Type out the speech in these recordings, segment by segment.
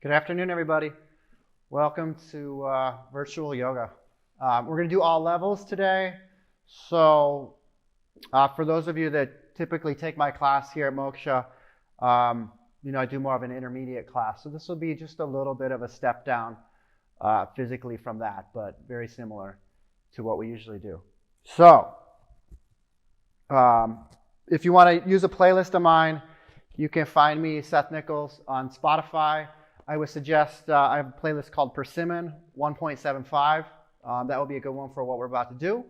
Good afternoon, everybody. Welcome to virtual yoga. We're going to do all levels today. So for those of you that typically take my class here at Moksha, I do more of an intermediate class. So this will be just a little bit of a step down physically from that, but very similar to what we usually do. So if you want to use a playlist of mine, you can find me, Seth Nichols, on Spotify. I would suggest I have a playlist called Persimmon 1.75. That will be a good one for what we're about to do.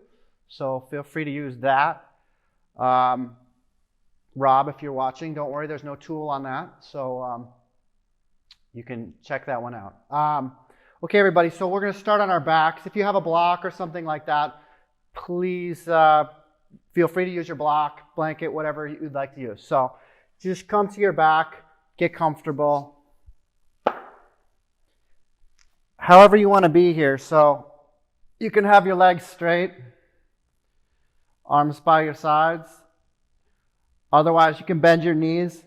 So feel free to use that. Rob, if you're watching, don't worry, there's no tool on that. So you can check that one out. Okay, everybody, so we're going to start on our backs. If you have a block or something like that, please feel free to use your block, blanket, whatever you'd like to use. So just come to your back, get comfortable. However you want to be here. So you can have your legs straight, arms by your sides. Otherwise, you can bend your knees,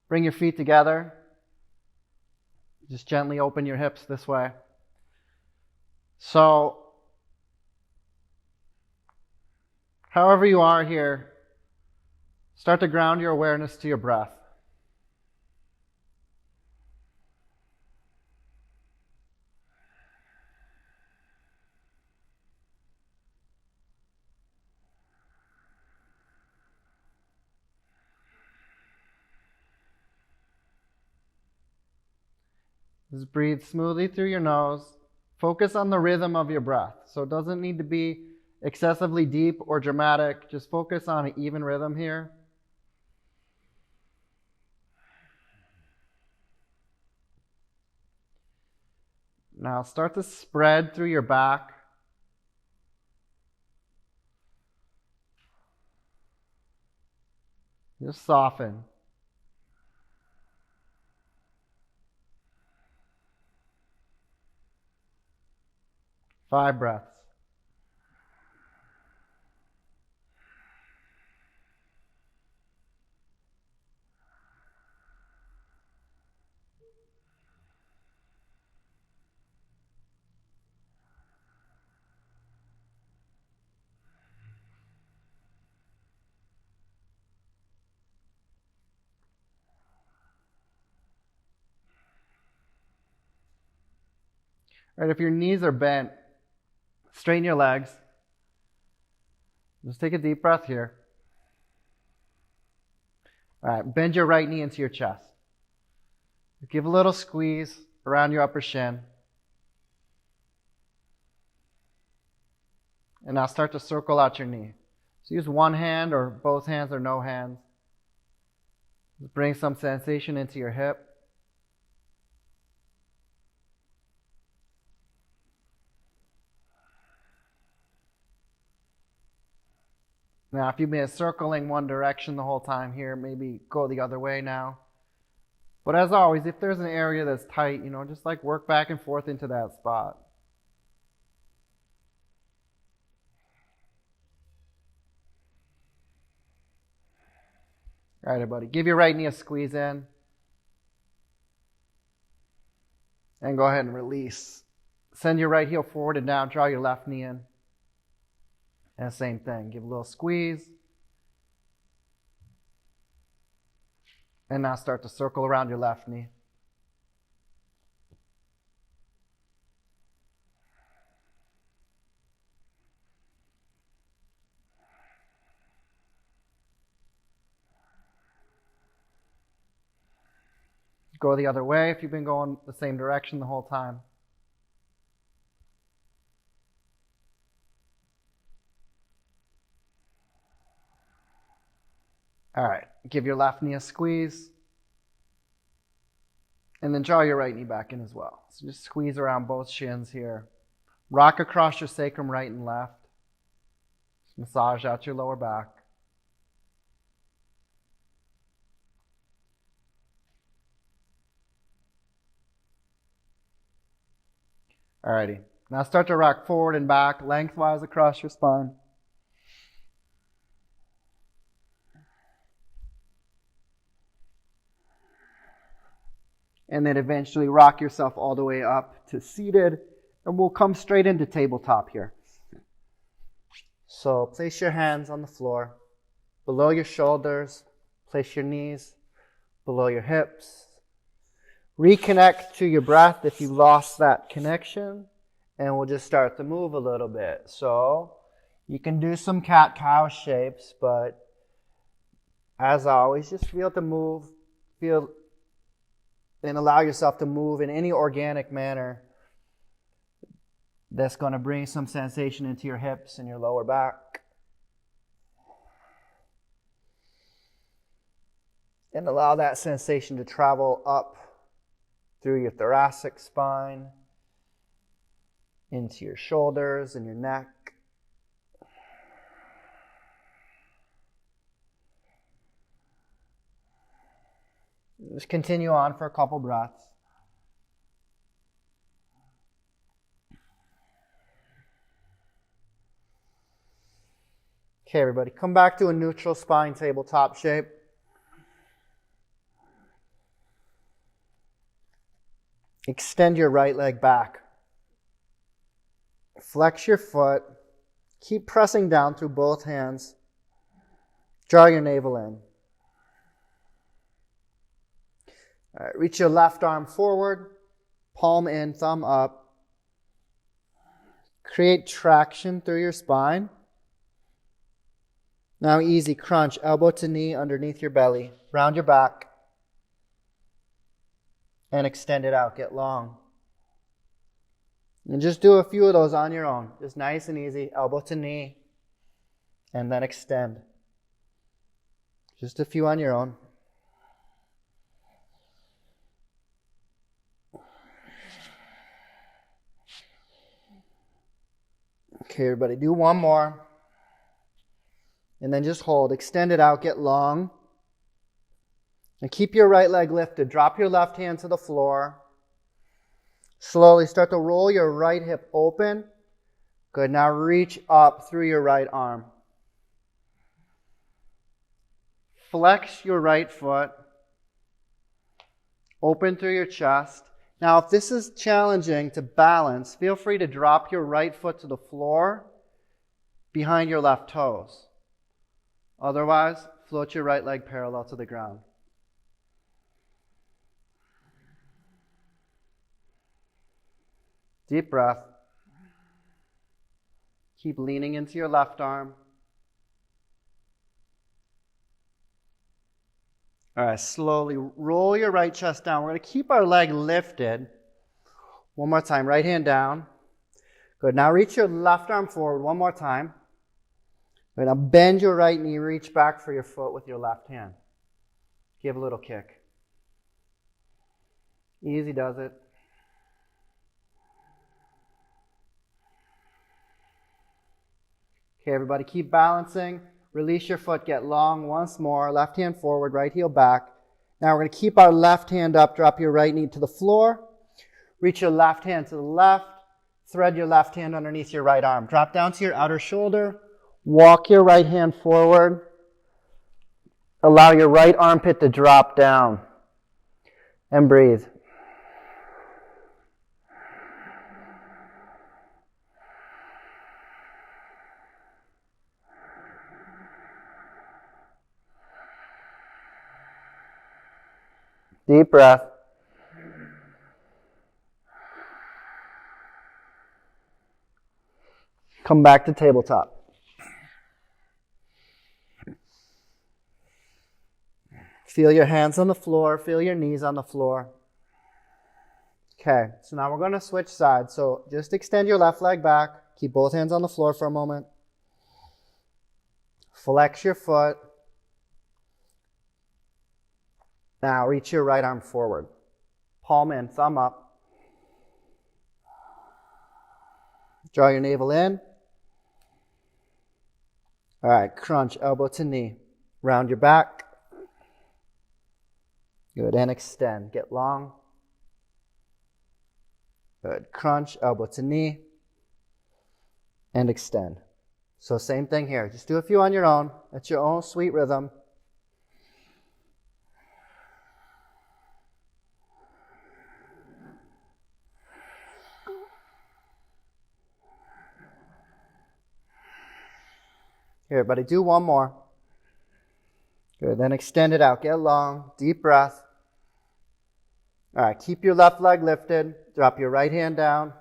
bring your feet together. Just gently open your hips this way. So, however you are here, start to ground your awareness to your breath. Just breathe smoothly through your nose. Focus on the rhythm of your breath. So it doesn't need to be excessively deep or dramatic. Just focus on an even rhythm here. Now start to spread through your back. Just soften. Five breaths. All right, if your knees are bent, straighten your legs. Just take a deep breath here. All right, bend your right knee into your chest. Give a little squeeze around your upper shin. And now start to circle out your knee. So use one hand or both hands or no hands. Just bring some sensation into your hip. Now, if you've been circling one direction the whole time here, maybe go the other way now. But as always, if there's an area that's tight, just like work back and forth into that spot. All right, everybody, give your right knee a squeeze in. And go ahead and release. Send your right heel forward and down, draw your left knee in. And same thing, give a little squeeze. And now start to circle around your left knee. Go the other way if you've been going the same direction the whole time. All right, give your left knee a squeeze. And then draw your right knee back in as well. So just squeeze around both shins here. Rock across your sacrum right and left. Just massage out your lower back. Alrighty, now start to rock forward and back, lengthwise across your spine. and then eventually rock yourself all the way up to seated, and we'll come straight into tabletop here. So place your hands on the floor, below your shoulders, place your knees below your hips. Reconnect to your breath if you lost that connection, and we'll just start to move a little bit. So you can do some cat-cow shapes, but as always, just feel to move, feel and allow yourself to move in any organic manner that's going to bring some sensation into your hips and your lower back. And allow that sensation to travel up through your thoracic spine, into your shoulders and your neck. Just continue on for a couple breaths. Okay, everybody, come back to a neutral spine tabletop shape. Extend your right leg back. Flex your foot. Keep pressing down through both hands. Draw your navel in. All right, reach your left arm forward, palm in, thumb up. Create traction through your spine. Now easy crunch, elbow to knee underneath your belly. Round your back. And extend it out, get long. And just do a few of those on your own. Just nice and easy, elbow to knee. And then extend. Just a few on your own. Okay, everybody, do one more. And then just hold. Extend it out, get long. And keep your right leg lifted. Drop your left hand to the floor. Slowly start to roll your right hip open. Good. Now reach up through your right arm. Flex your right foot. Open through your chest. Now, if this is challenging to balance, feel free to drop your right foot to the floor behind your left toes. Otherwise, float your right leg parallel to the ground. Deep breath. Keep leaning into your left arm. All right, slowly roll your right chest down. We're going to keep our leg lifted. One more time, right hand down. Good, now reach your left arm forward one more time. Good, now bend your right knee, reach back for your foot with your left hand. Give a little kick. Easy does it. Okay, everybody, keep balancing. Release your foot, get long once more. Left hand forward, right heel back. Now we're going to keep our left hand up. Drop your right knee to the floor. Reach your left hand to the left. Thread your left hand underneath your right arm. Drop down to your outer shoulder. Walk your right hand forward. Allow your right armpit to drop down. And breathe. Deep breath. Come back to tabletop. Feel your hands on the floor. Feel your knees on the floor. Okay, so now we're going to switch sides. So just extend your left leg back. Keep both hands on the floor for a moment. Flex your foot. Now reach your right arm forward. Palm in, thumb up. Draw your navel in. All right, crunch, elbow to knee. Round your back. Good, and extend. Get long. Good, crunch, elbow to knee. And extend. So same thing here. Just do a few on your own. At your own sweet rhythm. Here, everybody, do one more. Good, then extend it out. Get long, deep breath. All right, keep your left leg lifted. Drop your right hand down.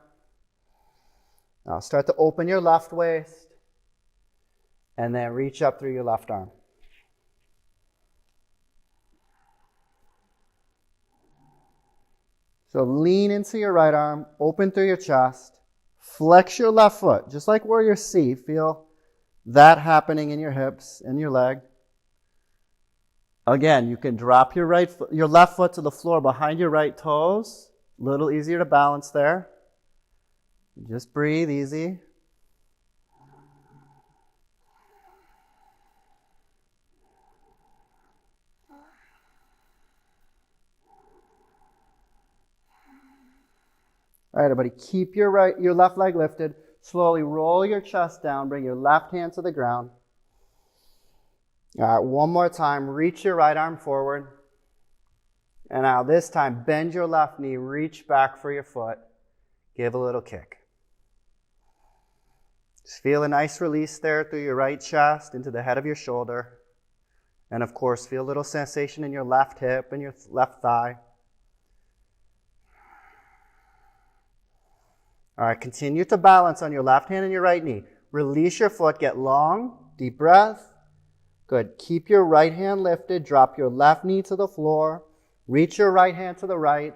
Now start to open your left waist. And then reach up through your left arm. So lean into your right arm, open through your chest, flex your left foot, just like Warrior C. Feel that happening in your hips and your leg. Again, you can drop your left foot to the floor behind your right toes. A little easier to balance there. Just breathe easy. All right, everybody, keep your left leg lifted. Slowly roll your chest down. Bring your left hand to the ground. All right, one more time. Reach your right arm forward. And now this time, bend your left knee. Reach back for your foot. Give a little kick. Just feel a nice release there through your right chest into the head of your shoulder. And of course, feel a little sensation in your left hip and your left thigh. All right, continue to balance on your left hand and your right knee. Release your foot, get long, deep breath. Good. Keep your right hand lifted, drop your left knee to the floor, reach your right hand to the right,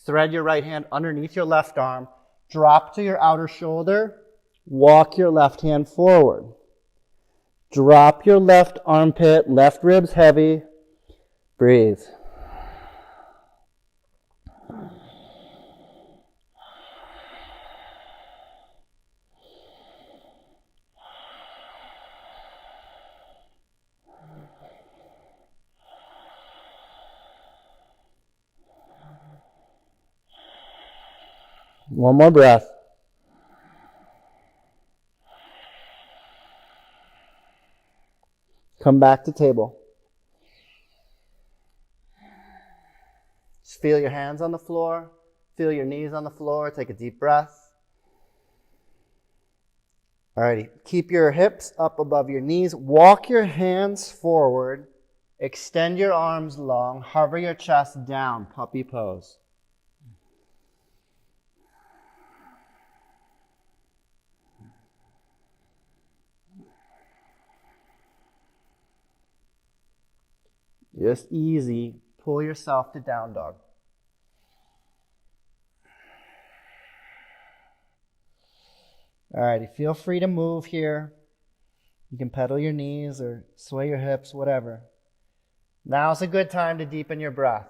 thread your right hand underneath your left arm, drop to your outer shoulder, walk your left hand forward. Drop your left armpit, left ribs heavy, breathe. One more breath. Come back to table. Just feel your hands on the floor. Feel your knees on the floor. Take a deep breath. Alrighty. Keep your hips up above your knees. Walk your hands forward. Extend your arms long. Hover your chest down. Puppy pose. Just easy. Pull yourself to down dog. Alrighty, feel free to move here. You can pedal your knees or sway your hips, whatever. Now's a good time to deepen your breath.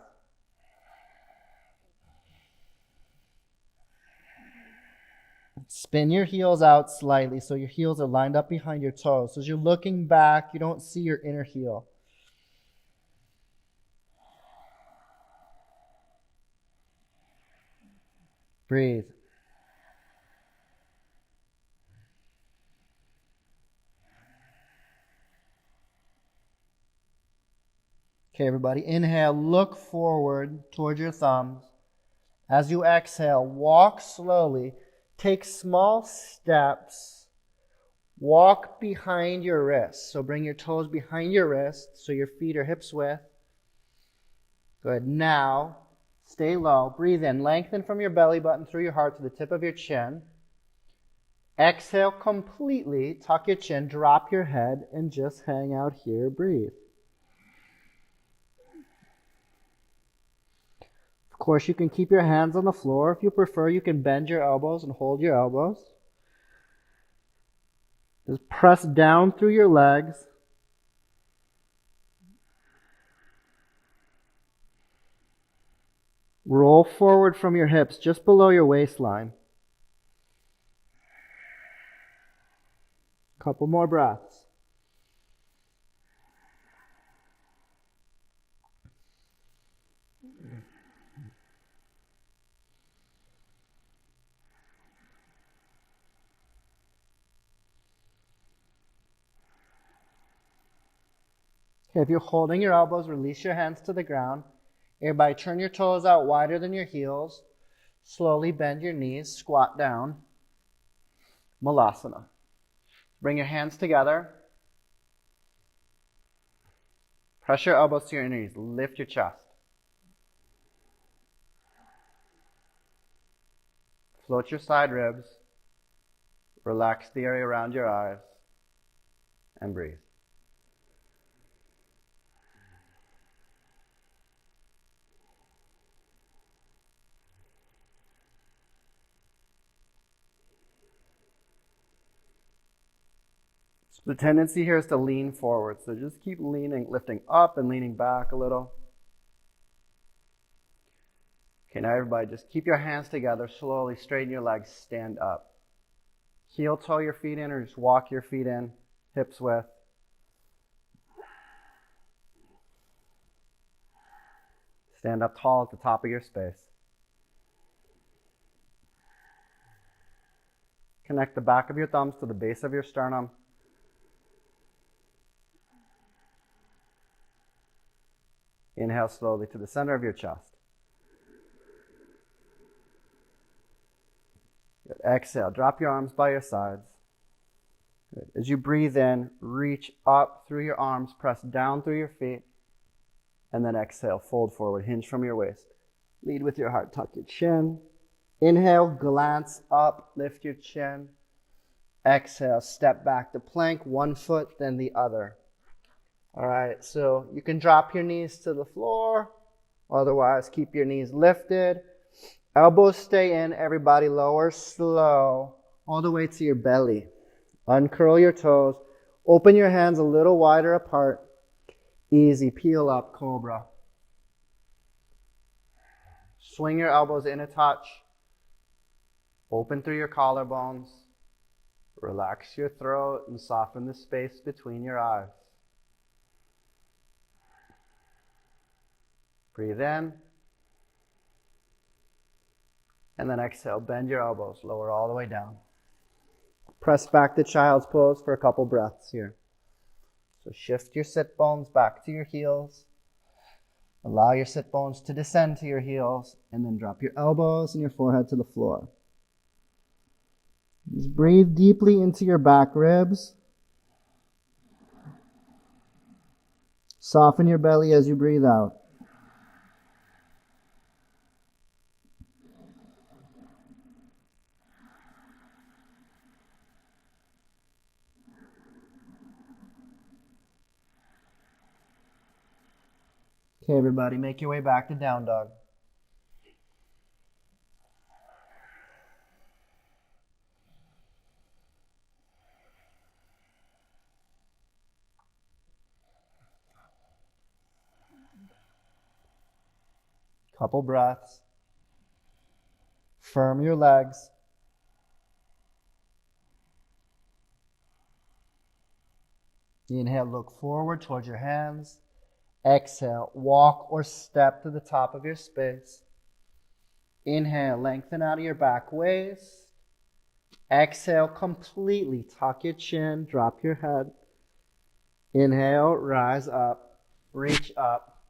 Spin your heels out slightly so your heels are lined up behind your toes. So as you're looking back, you don't see your inner heel. Breathe. Okay, everybody, inhale, look forward towards your thumbs. As you exhale, walk slowly. Take small steps. Walk behind your wrists. So bring your toes behind your wrists so your feet are hips width. Good. Now, stay low. Breathe in. Lengthen from your belly button through your heart to the tip of your chin. Exhale completely. Tuck your chin. Drop your head and just hang out here. Breathe. Of course, you can keep your hands on the floor. If you prefer, you can bend your elbows and hold your elbows. Just press down through your legs. Roll forward from your hips just below your waistline. Couple more breaths. Okay, if you're holding your elbows, release your hands to the ground. Everybody turn your toes out wider than your heels. Slowly bend your knees, squat down. Malasana. Bring your hands together. Press your elbows to your knees. Lift your chest. Float your side ribs. Relax the area around your eyes. And breathe. The tendency here is to lean forward, so just keep leaning, lifting up and leaning back a little. Okay, now everybody, just keep your hands together, slowly straighten your legs, stand up. Heel toe your feet in or just walk your feet in, hips width. Stand up tall at the top of your space. Connect the back of your thumbs to the base of your sternum. Inhale slowly to the center of your chest. Good. Exhale, drop your arms by your sides. Good. As you breathe in, reach up through your arms, press down through your feet, and then exhale, fold forward, hinge from your waist. Lead with your heart, tuck your chin. Inhale, glance up, lift your chin. Exhale, step back to plank, one foot, then the other. All right, so you can drop your knees to the floor. Otherwise, keep your knees lifted. Elbows stay in. Everybody lower slow all the way to your belly. Uncurl your toes. Open your hands a little wider apart. Easy. Peel up, cobra. Swing your elbows in a touch. Open through your collarbones. Relax your throat and soften the space between your eyes. Breathe in. And then exhale, bend your elbows, lower all the way down. Press back to child's pose for a couple breaths here. So shift your sit bones back to your heels. Allow your sit bones to descend to your heels, and then drop your elbows and your forehead to the floor. Just breathe deeply into your back ribs. Soften your belly as you breathe out. Okay, everybody, make your way back to down dog. Couple breaths. Firm your legs. Inhale, look forward towards your hands. Exhale, walk or step to the top of your space. Inhale, lengthen out of your back waist. Exhale, completely tuck your chin, drop your head. Inhale, rise up, reach up.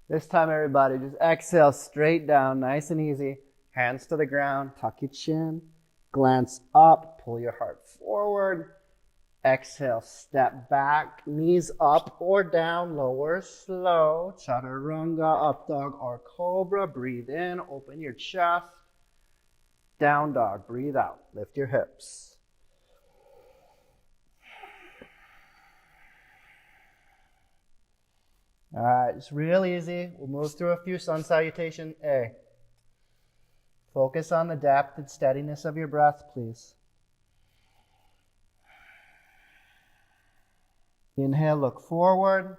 This time, everybody, just exhale straight down, nice and easy. Hands to the ground, tuck your chin, glance up, pull your heart forward. Exhale, step back, knees up or down, lower, slow. Chaturanga, up dog or cobra. Breathe in, open your chest. Down dog, breathe out, lift your hips. All right, it's real easy. We'll move through a few sun salutation A. Focus on the depth and steadiness of your breath, please. Inhale, look forward.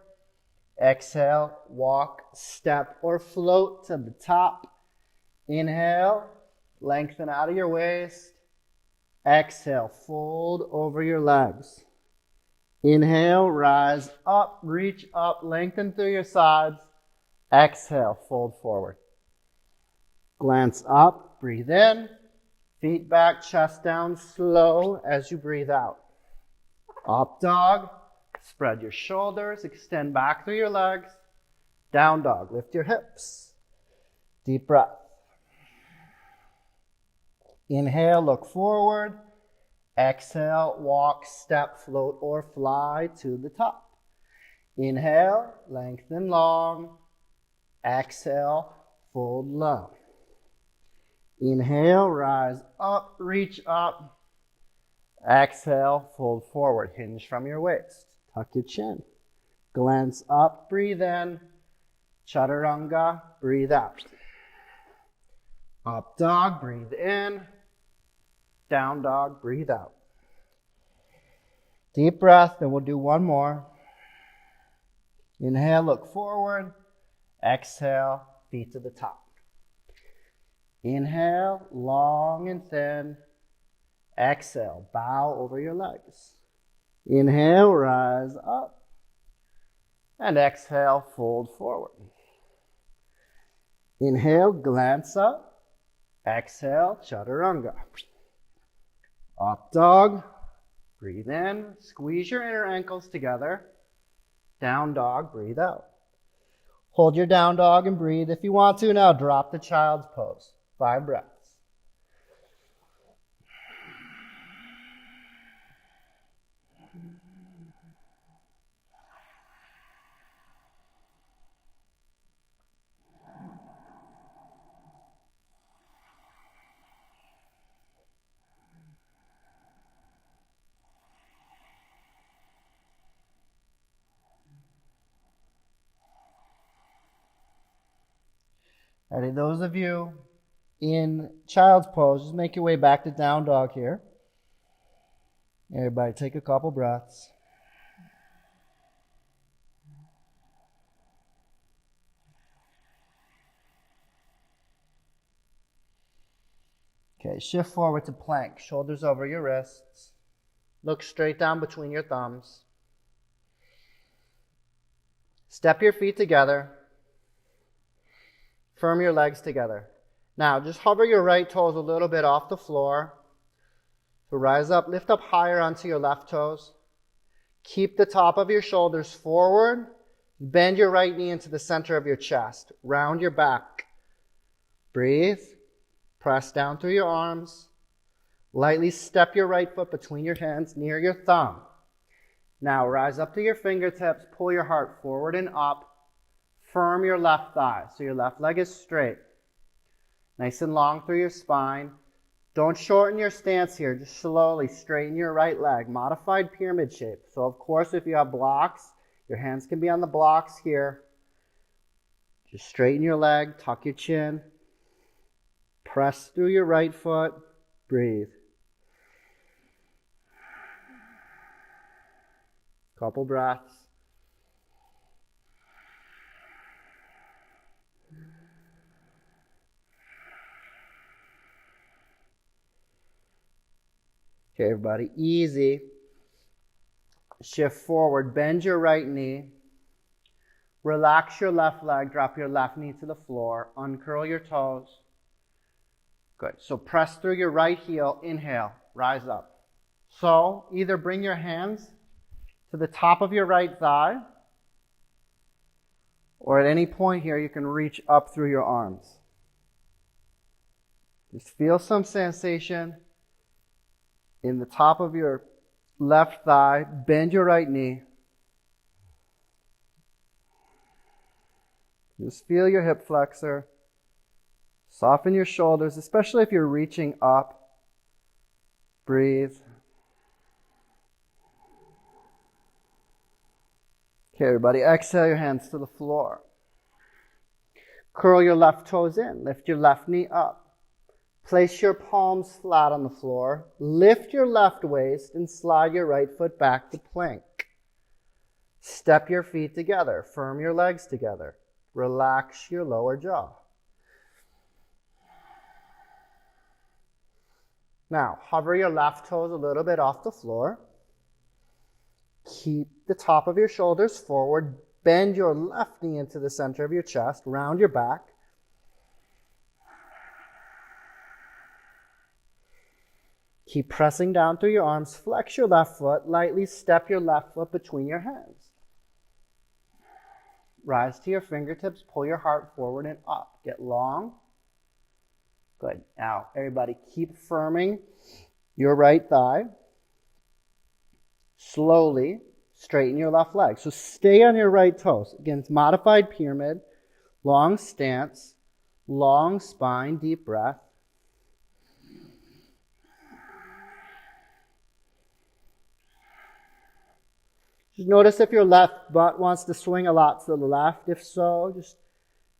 Exhale, walk, step, or float to the top. Inhale, lengthen out of your waist. Exhale, fold over your legs. Inhale, rise up, reach up, lengthen through your sides. Exhale, fold forward. Glance up, breathe in. Feet back, chest down, slow as you breathe out. Up dog. Spread your shoulders, extend back through your legs. Down dog, lift your hips. Deep breath. Inhale, look forward. Exhale, walk, step, float, or fly to the top. Inhale, lengthen long. Exhale, fold low. Inhale, rise up, reach up. Exhale, fold forward. Hinge from your waist. Tuck your chin. Glance up, breathe in. Chaturanga, breathe out. Up dog, breathe in. Down dog, breathe out. Deep breath, then we'll do one more. Inhale, look forward. Exhale, feet to the top. Inhale, long and thin. Exhale, bow over your legs. Inhale, rise up. And exhale, fold forward. Inhale, glance up. Exhale, chaturanga. Up dog. Breathe in. Squeeze your inner ankles together. Down dog, breathe out. Hold your down dog and breathe. If you want to, now drop the child's pose. 5 breaths. Alrighty, those of you in child's pose, just make your way back to down dog here. Everybody take a couple breaths. Okay, shift forward to plank, shoulders over your wrists. Look straight down between your thumbs. Step your feet together. Firm your legs together. Now, just hover your right toes a little bit off the floor. So rise up, lift up higher onto your left toes. Keep the top of your shoulders forward. Bend your right knee into the center of your chest. Round your back. Breathe. Press down through your arms. Lightly step your right foot between your hands near your thumb. Now, rise up to your fingertips. Pull your heart forward and up. Firm your left thigh, so your left leg is straight. Nice and long through your spine. Don't shorten your stance here. Just slowly straighten your right leg. Modified pyramid shape. So of course, if you have blocks, your hands can be on the blocks here. Just straighten your leg, tuck your chin. Press through your right foot. Breathe. Couple breaths. Okay, everybody, easy. Shift forward, bend your right knee. Relax your left leg, drop your left knee to the floor. Uncurl your toes. Good. So press through your right heel. Inhale, rise up. So either bring your hands to the top of your right thigh, or at any point here, you can reach up through your arms. Just feel some sensation in the top of your left thigh. Bend your right knee. Just feel your hip flexor. Soften your shoulders, especially if you're reaching up. Breathe. Okay, everybody, exhale your hands to the floor. Curl your left toes in. Lift your left knee up. Place your palms flat on the floor. Lift your left waist and slide your right foot back to plank. Step your feet together. Firm your legs together. Relax your lower jaw. Now, hover your left toes a little bit off the floor. Keep the top of your shoulders forward. Bend your left knee into the center of your chest. Round your back. Keep pressing down through your arms. Flex your left foot. Lightly step your left foot between your hands. Rise to your fingertips. Pull your heart forward and up. Get long. Good. Now, everybody, keep firming your right thigh. Slowly Straighten your left leg. So stay on your right toes. Again, it's modified pyramid, long stance, long spine, deep breath. Just notice if your left butt wants to swing a lot to the left. If so, just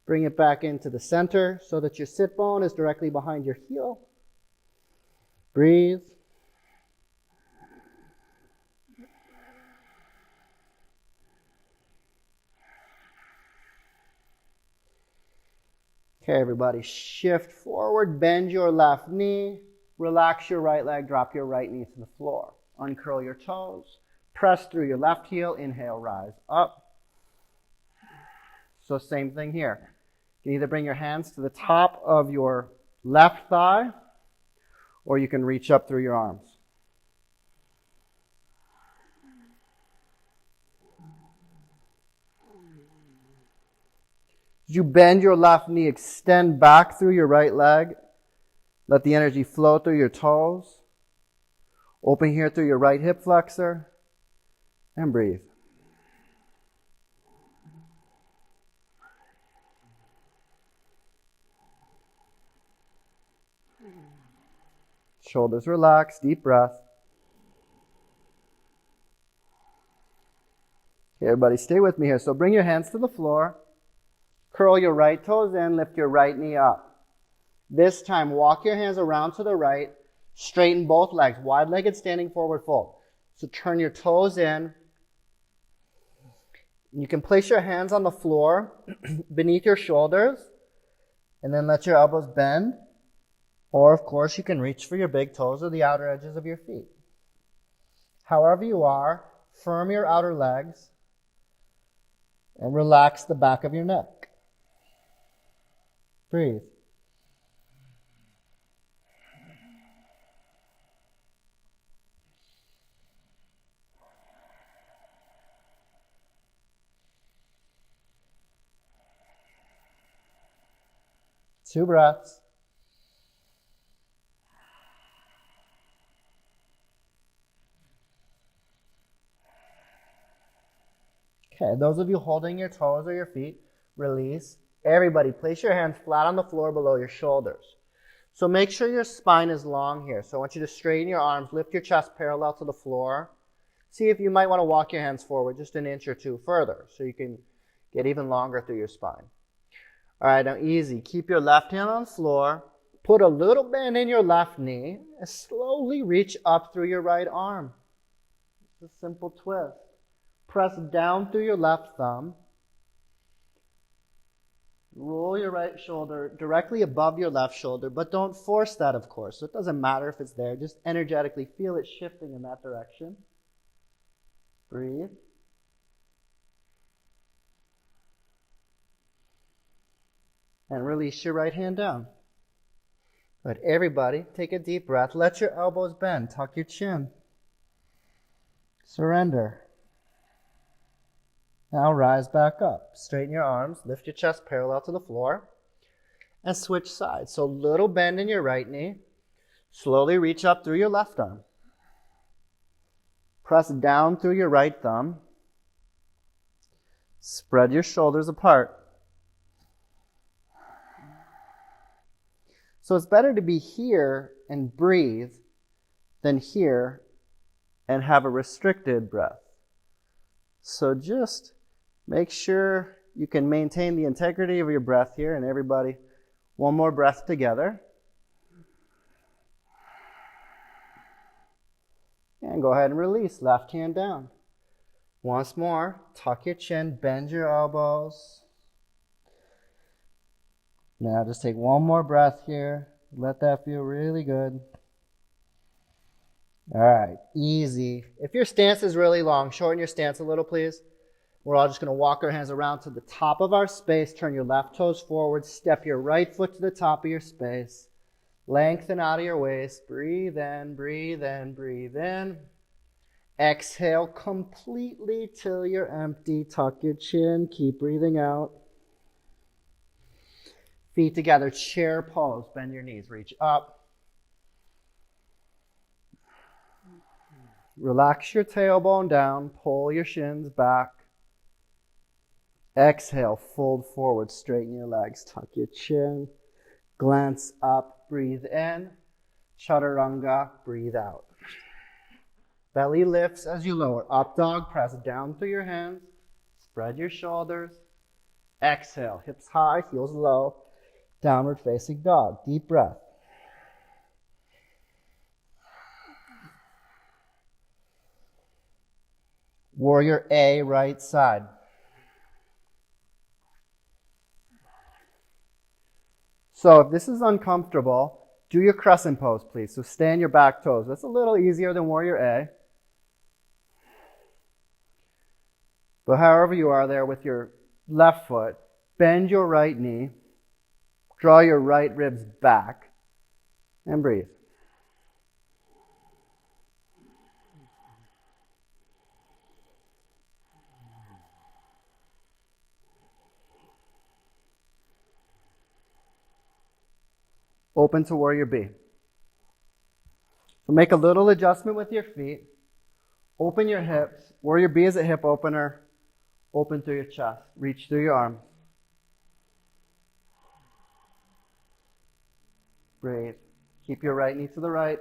bring it back into the center so that your sit bone is directly behind your heel. Breathe. Okay, everybody, shift forward, bend your left knee, relax your right leg, drop your right knee to the floor. Uncurl your toes, press through your left heel, inhale, rise up. So same thing here. You can either bring your hands to the top of your left thigh, or you can reach up through your arms. As you bend your left knee, extend back through your right leg. Let the energy flow through your toes. Open here through your right hip flexor. And breathe. Shoulders relaxed, deep breath. Okay, everybody, stay with me here. So bring your hands to the floor. Curl your right toes in, lift your right knee up. This time, walk your hands around to the right, straighten both legs, wide-legged standing forward fold. So turn your toes in. You can place your hands on the floor beneath your shoulders, and then let your elbows bend. Or, of course, you can reach for your big toes or the outer edges of your feet. However you are, firm your outer legs and relax the back of your neck. Breathe. Two breaths. Okay, those of you holding your toes or your feet, release. Everybody, place your hands flat on the floor below your shoulders. So make sure your spine is long here. So I want you to straighten your arms, lift your chest parallel to the floor. See if you might want to walk your hands forward just an inch or two further so you can get even longer through your spine. All right, now easy. Keep your left hand on the floor. Put a little bend in your left knee and slowly reach up through your right arm. It's a simple twist. Press down through your left thumb. Roll your right shoulder directly above your left shoulder, but don't force that, of course. So it doesn't matter if it's there. Just energetically feel it shifting in that direction. Breathe. And release your right hand down. Good. Everybody, take a deep breath. Let your elbows bend. Tuck your chin. Surrender. Now rise back up. Straighten your arms. Lift your chest parallel to the floor. And switch sides. So little bend in your right knee. Slowly reach up through your left arm. Press down through your right thumb. Spread your shoulders apart. So it's better to be here and breathe than here and have a restricted breath. So just make sure you can maintain the integrity of your breath here. And everybody, one more breath together. And go ahead and release. Left hand down. Once more, tuck your chin, bend your elbows. Now just take one more breath here. Let that feel really good. All right, easy. If your stance is really long, shorten your stance a little, please. We're all just going to walk our hands around to the top of our space. Turn your left toes forward. Step your right foot to the top of your space. Lengthen out of your waist. Breathe in, breathe in, breathe in. Exhale completely till you're empty. Tuck your chin. Keep breathing out. Feet together, chair pose. Bend your knees, reach up. Relax your tailbone down, pull your shins back. Exhale, fold forward, straighten your legs, tuck your chin, glance up, breathe in. Chaturanga, breathe out. Belly lifts as you lower. Up dog, press down through your hands. Spread your shoulders. Exhale, hips high, heels low. Downward facing dog. Deep breath. Warrior A, right side. So if this is uncomfortable, do your crescent pose, please. So stand your back toes. That's a little easier than Warrior A. But however you are there with your left foot, bend your right knee, draw your right ribs back, and breathe. Open to Warrior B. So make a little adjustment with your feet. Open your hips. Warrior B is a hip opener. Open through your chest. Reach through your arms. Breathe. Keep your right knee to the right.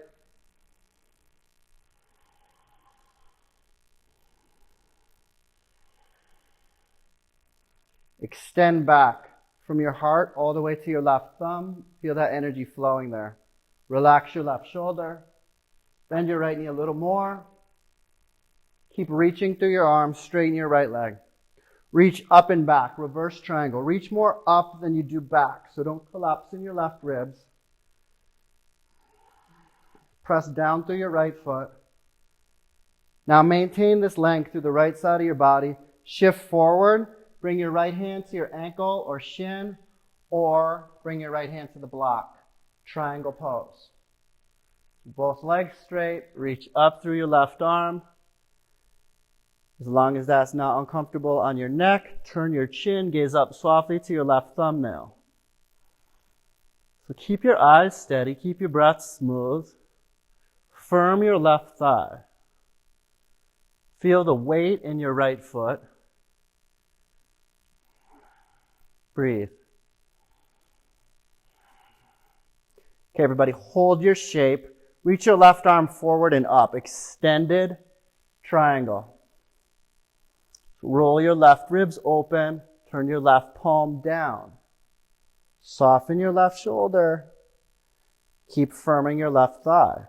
Extend back from your heart all the way to your left thumb. Feel that energy flowing there. Relax your left shoulder. Bend your right knee a little more. Keep reaching through your arms. Straighten your right leg. Reach up and back. Reverse triangle. Reach more up than you do back. So don't collapse in your left ribs. Press down through your right foot. Now maintain this length through the right side of your body. Shift forward. Bring your right hand to your ankle or shin, or bring your right hand to the block. Triangle pose. Both legs straight. Reach up through your left arm. As long as that's not uncomfortable on your neck, turn your chin, gaze up softly to your left thumbnail. So keep your eyes steady, keep your breath smooth. Firm your left thigh. Feel the weight in your right foot. Breathe. Okay, everybody, hold your shape. Reach your left arm forward and up. Extended triangle. Roll your left ribs open. Turn your left palm down. Soften your left shoulder. Keep firming your left thigh.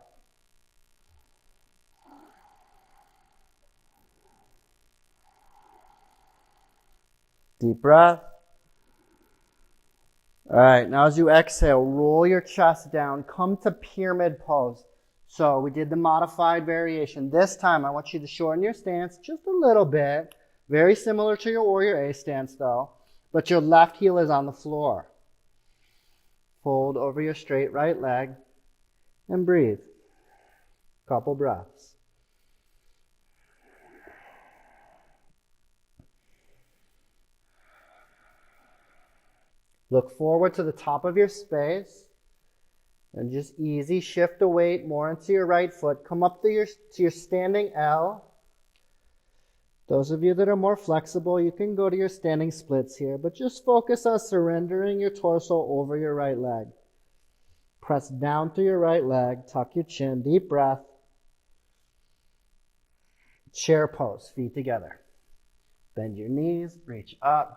Deep breath. All right, now as you exhale, roll your chest down. Come to pyramid pose. So we did the modified variation. This time I want you to shorten your stance just a little bit. Very similar to your Warrior A stance though. But your left heel is on the floor. Fold over your straight right leg and breathe. Couple breaths. Look forward to the top of your space and just easy shift the weight more into your right foot. Come up to your standing L. Those of you that are more flexible, you can go to your standing splits here, but just focus on surrendering your torso over your right leg. Press down through your right leg, tuck your chin, deep breath. Chair pose, feet together. Bend your knees, reach up.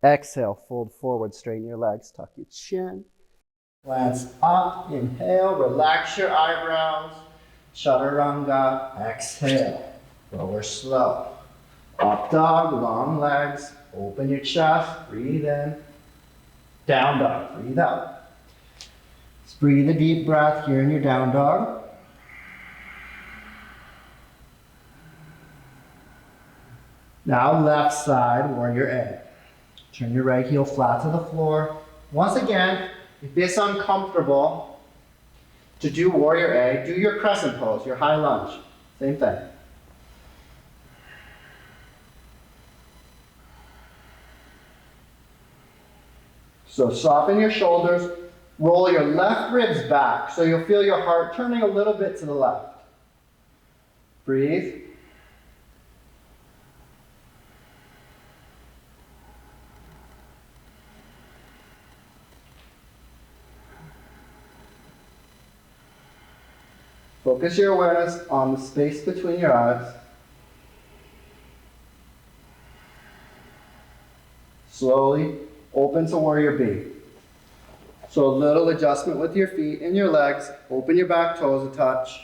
Exhale, fold forward, straighten your legs, tuck your chin. Glance up, inhale, relax your eyebrows. Chaturanga, exhale. Lower slow. Up dog, long legs. Open your chest, breathe in. Down dog, breathe out. Just breathe a deep breath here in your down dog. Now left side, Warrior A. Turn your right heel flat to the floor. Once again, if it's uncomfortable to do Warrior A, do your Crescent Pose, your high lunge. Same thing. So soften your shoulders, Roll your left ribs back, so you'll feel your heart turning a little bit to the left. Breathe. Focus your awareness on the space between your eyes. Slowly open to warrior B. So a little adjustment with your feet and your legs. Open your back toes a touch.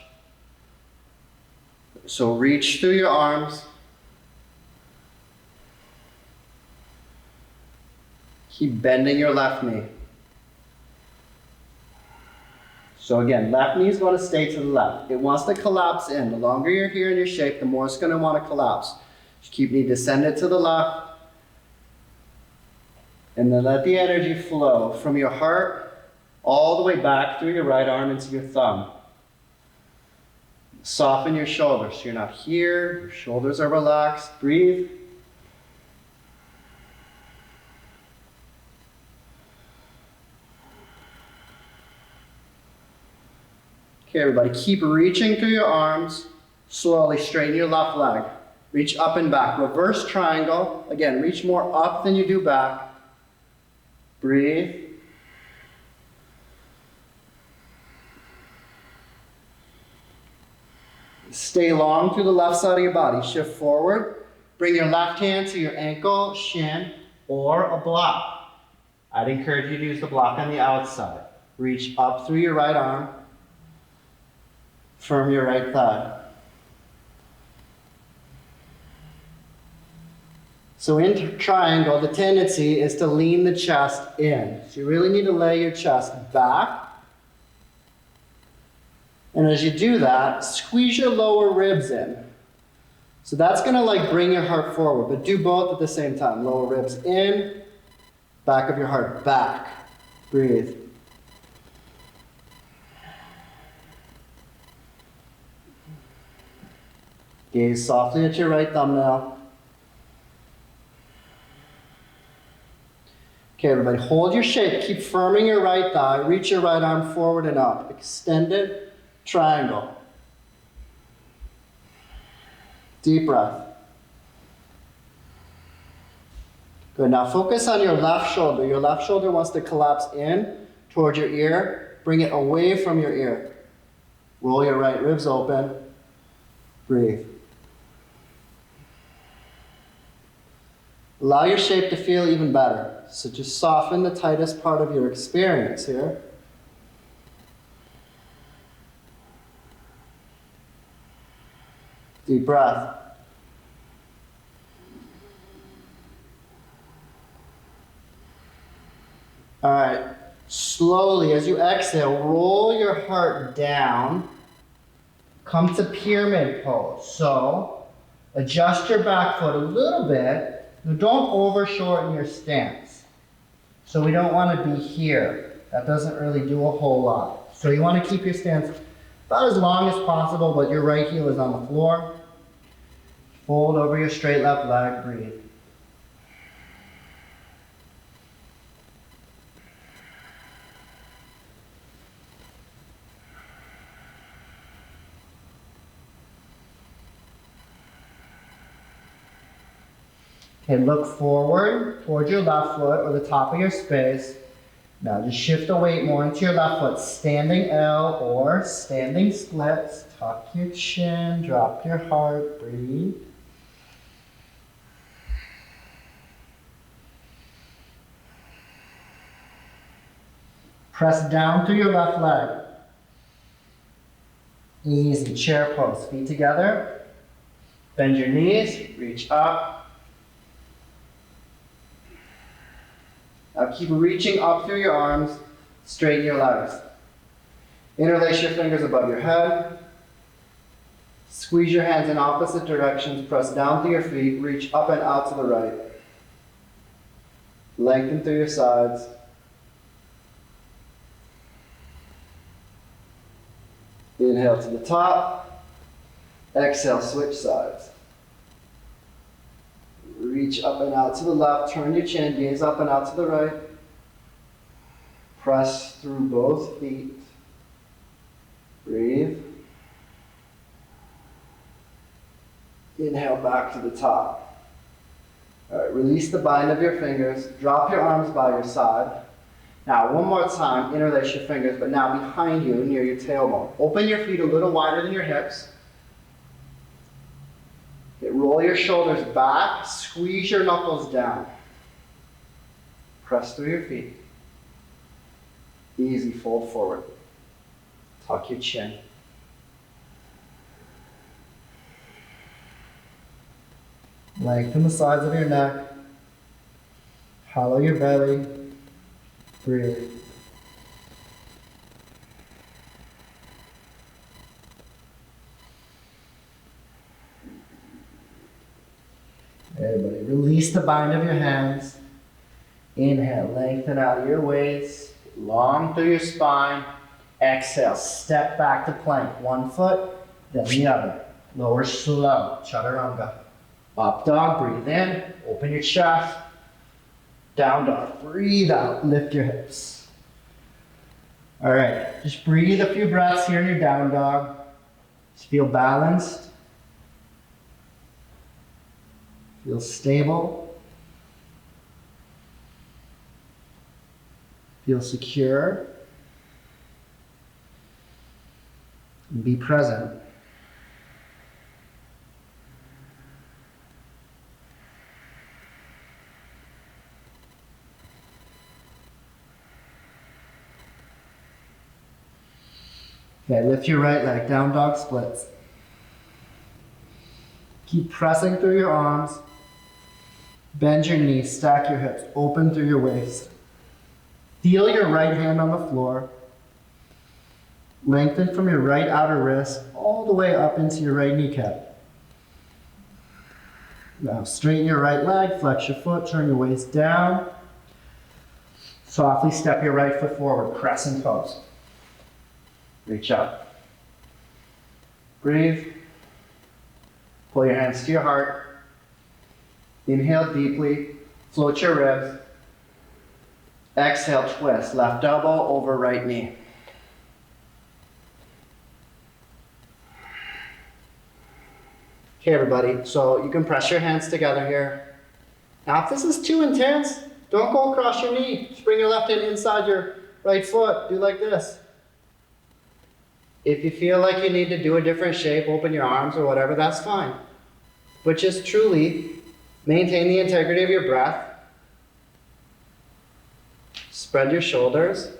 So reach through your arms. Keep bending your left knee. So again, left knee is going to stay to the left. It wants to collapse in. The longer you're here in your shape, the more it's going to want to collapse. Just keep knee descended to the left. And then let the energy flow from your heart all the way back through your right arm into your thumb. Soften your shoulders so you're not here. Your shoulders are relaxed. Breathe. Okay, everybody, keep reaching through your arms. Slowly straighten your left leg. Reach up and back. Reverse triangle. Again, reach more up than you do back. Breathe. Stay long through the left side of your body. Shift forward. Bring your left hand to your ankle, shin, or a block. I'd encourage you to use the block on the outside. Reach up through your right arm. Firm your right thigh. So in triangle, the tendency is to lean the chest in. So you really need to lay your chest back. And as you do that, squeeze your lower ribs in. So that's going to like bring your heart forward, but do both at the same time. Lower ribs in, back of your heart back. Breathe. Gaze softly at your right thumbnail. Okay, everybody, hold your shape. Keep firming your right thigh. Reach your right arm forward and up. Extended triangle. Deep breath. Good. Now focus on your left shoulder. Your left shoulder wants to collapse in towards your ear. Bring it away from your ear. Roll your right ribs open. Breathe. Allow your shape to feel even better. So just soften the tightest part of your experience here. Deep breath. All right. Slowly, as you exhale, roll your heart down. Come to pyramid pose. So adjust your back foot a little bit. Don't over-shorten your stance. So we don't want to be here. That doesn't really do a whole lot. So you want to keep your stance about as long as possible, but your right heel is on the floor. Fold over your straight left leg. Breathe. Okay, look forward towards your left foot or the top of your space. Now just shift the weight more into your left foot. Standing L or standing splits. Tuck your chin, drop your heart, breathe. Press down through your left leg. Easy, chair pose. Feet together. Bend your knees, reach up. Now keep reaching up through your arms, straighten your legs. Interlace your fingers above your head. Squeeze your hands in opposite directions, press down through your feet, reach up and out to the right. Lengthen through your sides. Inhale to the top, exhale, switch sides. Reach up and out to the left, turn your chin, gaze up and out to the right. Press through both feet. Breathe. Inhale back to the top. All right, release the bind of your fingers. Drop your arms by your side. Now, one more time, interlace your fingers, but now behind you, near your tailbone. Open your feet a little wider than your hips. Okay, roll your shoulders back. Squeeze your knuckles down. Press through your feet. Easy, fold forward. Tuck your chin. Lengthen the sides of your neck. Hollow your belly. Breathe. Everybody, release the bind of your hands. Inhale, lengthen out of your waist, long through your spine. Exhale, step back to plank. One foot, then the other. Lower slow, chaturanga. Up dog, breathe in, open your chest. Down dog, breathe out, lift your hips. All right, just breathe a few breaths here in your down dog. Just feel balanced. Feel stable. Feel secure. And be present. Okay, lift your right leg, down dog splits. Keep pressing through your arms. Bend your knees, stack your hips, open through your waist. Feel your right hand on the floor. Lengthen from your right outer wrist all the way up into your right kneecap. Now straighten your right leg, flex your foot, turn your waist down. Softly step your right foot forward, Crescent Pose. Reach up. Breathe. Pull your hands to your heart. Inhale deeply. Float your ribs. Exhale, twist. Left elbow over right knee. Okay, everybody. So you can press your hands together here. Now, if this is too intense, don't go across your knee. Just bring your left hand inside your right foot. Do like this. If you feel like you need to do a different shape, open your arms or whatever, that's fine. But just truly maintain the integrity of your breath. Spread your shoulders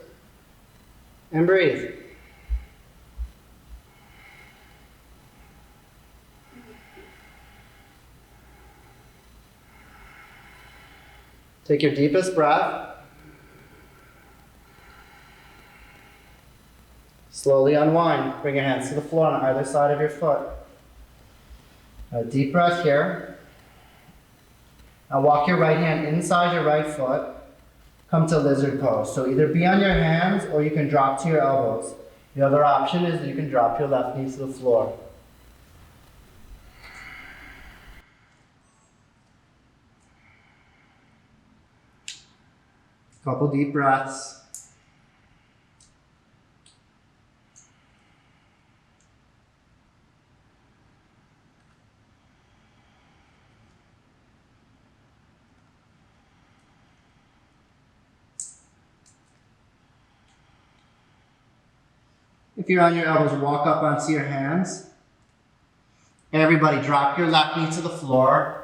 and breathe. Take your deepest breath. Slowly unwind. Bring your hands to the floor on either side of your foot. A deep breath here. Now walk your right hand inside your right foot. Come to lizard pose. So either be on your hands or you can drop to your elbows. The other option is you can drop your left knee to the floor. Couple deep breaths. If you're on your elbows, walk up onto your hands. Everybody drop your left knee to the floor.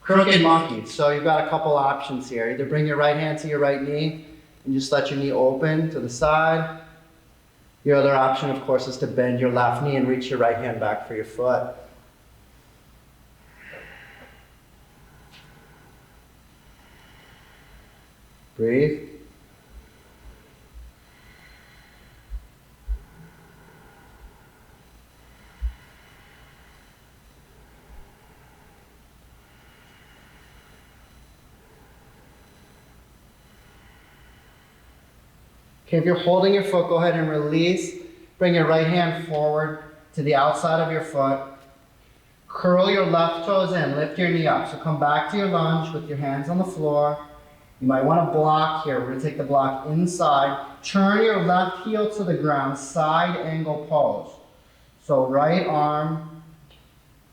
Crooked monkey. So you've got a couple options here. Either bring your right hand to your right knee and just let your knee open to the side. Your other option, of course, is to bend your left knee and reach your right hand back for your foot. Breathe. Okay, if you're holding your foot, go ahead and release. Bring your right hand forward to the outside of your foot. Curl your left toes in, lift your knee up. So come back to your lunge with your hands on the floor. You might want to block here. We're going to take the block inside. Turn your left heel to the ground, side angle pose. So right arm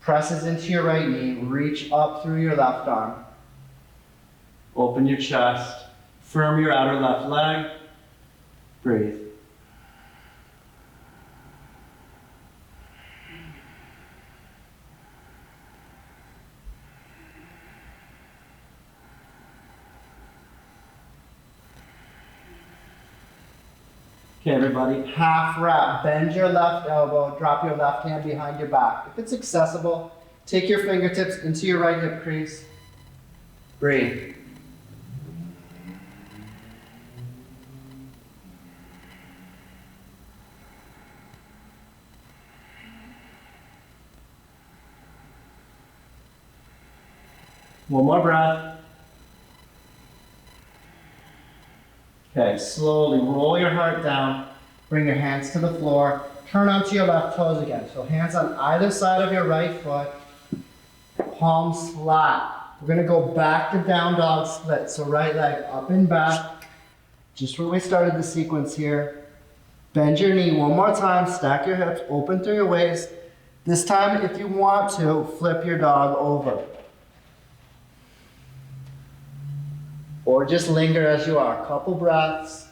presses into your right knee, reach up through your left arm. Open your chest, firm your outer left leg, breathe. Okay, everybody, half wrap. Bend your left elbow, drop your left hand behind your back. If it's accessible, take your fingertips into your right hip crease. Breathe. One more breath. Okay, slowly roll your heart down, bring your hands to the floor, turn onto your left toes again. So hands on either side of your right foot, palms flat. We're gonna go back to down dog split. So right leg up and back, just where we started the sequence here. Bend your knee one more time, stack your hips, open through your waist. This time, if you want to, flip your dog over. Or just linger as you are. Couple breaths.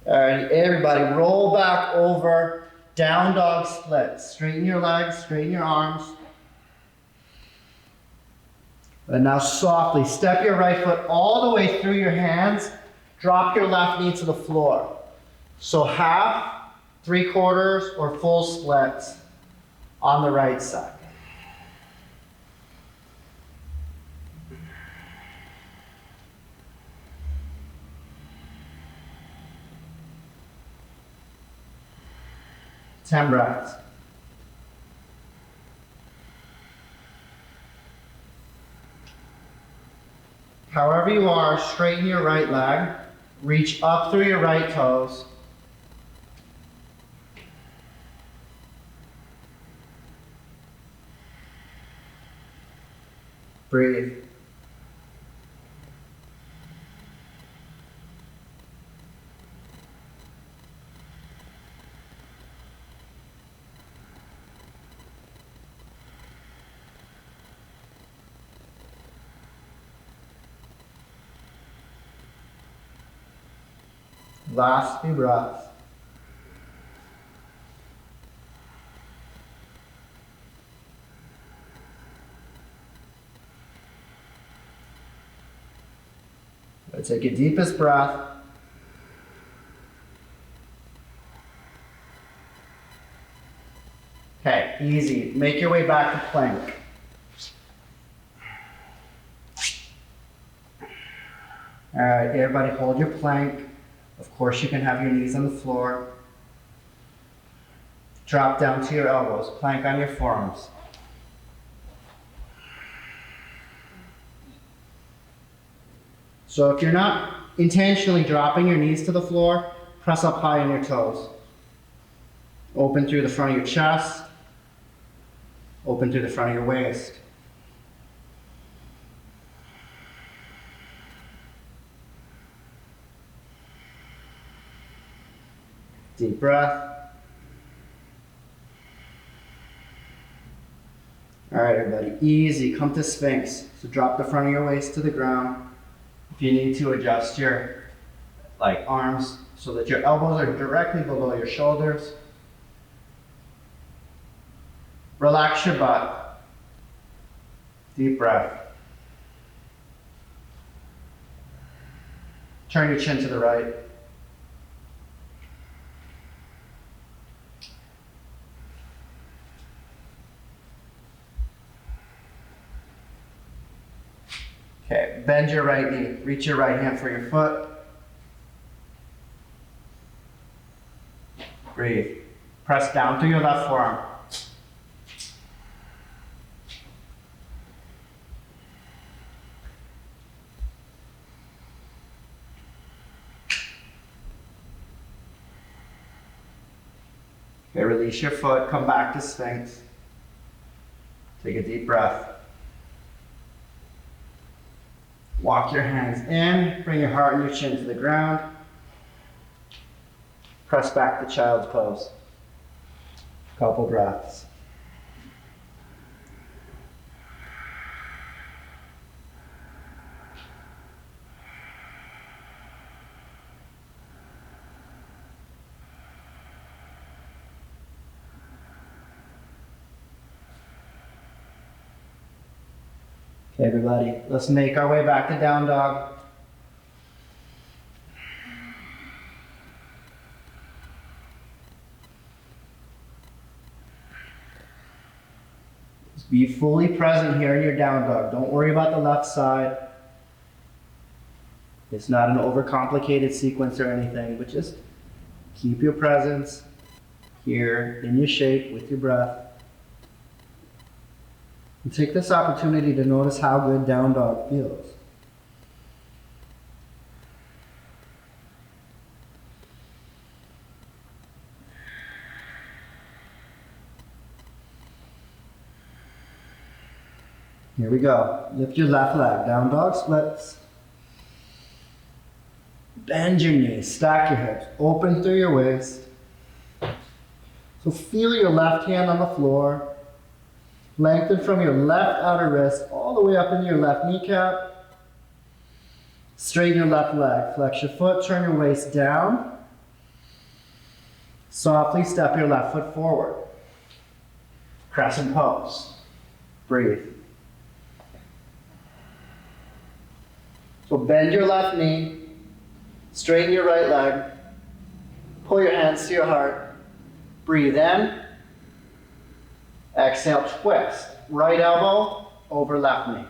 All right, everybody, roll back over, down dog split. Straighten your legs, straighten your arms. And now softly, step your right foot all the way through your hands. Drop your left knee to the floor. So half, 3/4, or full splits on the right side. Ten breaths. However you are, straighten your right leg. Reach up through your right toes. Breathe. Last few breaths. Let's take your deepest breath. Okay, easy. Make your way back to plank. All right, everybody hold your plank. Of course, you can have your knees on the floor. Drop down to your elbows. Plank on your forearms. So if you're not intentionally dropping your knees to the floor, press up high on your toes. Open through the front of your chest. Open through the front of your waist. Deep breath. All right, everybody, easy. Come to Sphinx. So drop the front of your waist to the ground. If you need to, adjust your arms so that your elbows are directly below your shoulders. Relax your butt. Deep breath. Turn your chin to the right. Okay, bend your right knee. Reach your right hand for your foot. Breathe. Press down through your left forearm. Okay, release your foot. Come back to Sphinx. Take a deep breath. Walk your hands in, bring your heart and your chin to the ground. Press back to child's pose. Couple breaths. Okay, everybody, let's make our way back to down dog. Just be fully present here in your down dog. Don't worry about the left side. It's not an overcomplicated sequence or anything, but just keep your presence here in your shape with your breath. And take this opportunity to notice how good down dog feels. Here we go. Lift your left leg. Down dog splits. Bend your knees. Stack your hips. Open through your waist. So feel your left hand on the floor. Lengthen from your left outer wrist all the way up into your left kneecap. Straighten your left leg. Flex your foot. Turn your waist down. Softly step your left foot forward. Crescent pose. Breathe. So bend your left knee. Straighten your right leg. Pull your hands to your heart. Breathe in. Exhale, twist. Right elbow over left knee.